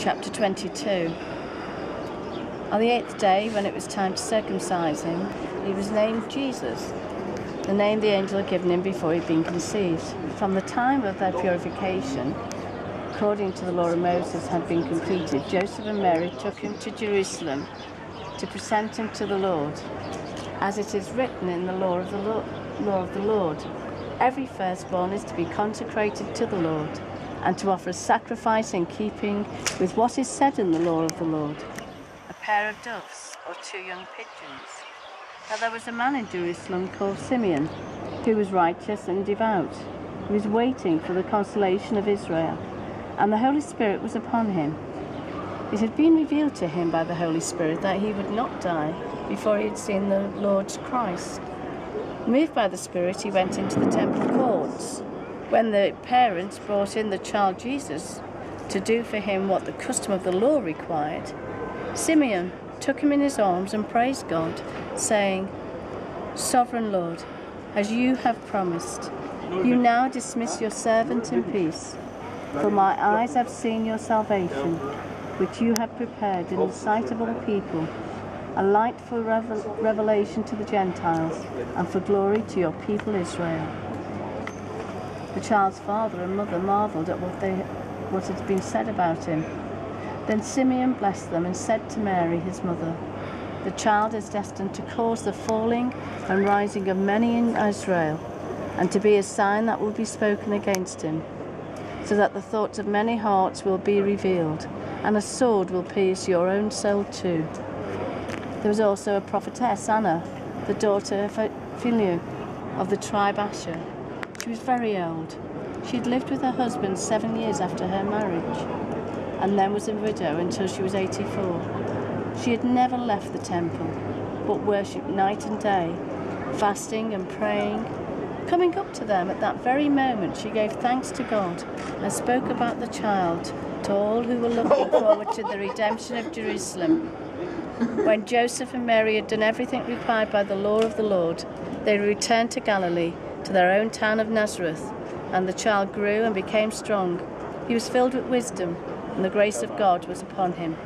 Chapter 22. On the 8th day, when it was time to circumcise him, he was named Jesus, the name the angel had given him before he'd been conceived. From the time of their purification, according to the law of Moses, had been completed, Joseph and Mary took him to Jerusalem to present him to the Lord, as it is written in the law of the Lord. Every firstborn is to be consecrated to the Lord, and to offer a sacrifice in keeping with what is said in the law of the Lord, a pair of doves or 2 young pigeons. Now there was a man in Jerusalem called Simeon, who was righteous and devout. He was waiting for the consolation of Israel, and the Holy Spirit was upon him. It had been revealed to him by the Holy Spirit that he would not die before he had seen the Lord's Christ. Moved by the Spirit, he went into the temple courts. When the parents brought in the child Jesus to do for him what the custom of the law required, Simeon took him in his arms and praised God, saying, "Sovereign Lord, as you have promised, you now dismiss your servant in peace. For my eyes have seen your salvation, which you have prepared in the sight of all people, a light for revelation to the Gentiles, and for glory to your people Israel." The child's father and mother marvelled at what had been said about him. Then Simeon blessed them and said to Mary, his mother, "The child is destined to cause the falling and rising of many in Israel, and to be a sign that will be spoken against him, so that the thoughts of many hearts will be revealed, and a sword will pierce your own soul too." There was also a prophetess, Anna, the daughter of Phanuel of the tribe Asher. She was very old. She had lived with her husband 7 years after her marriage, and then was a widow until she was 84. She had never left the temple, but worshipped night and day, fasting and praying. Coming up to them at that very moment, she gave thanks to God and spoke about the child to all who were looking forward to the redemption of Jerusalem. When Joseph and Mary had done everything required by the law of the Lord, they returned to Galilee, to their own town of Nazareth, and the child grew and became strong. He was filled with wisdom, and the grace of God was upon him.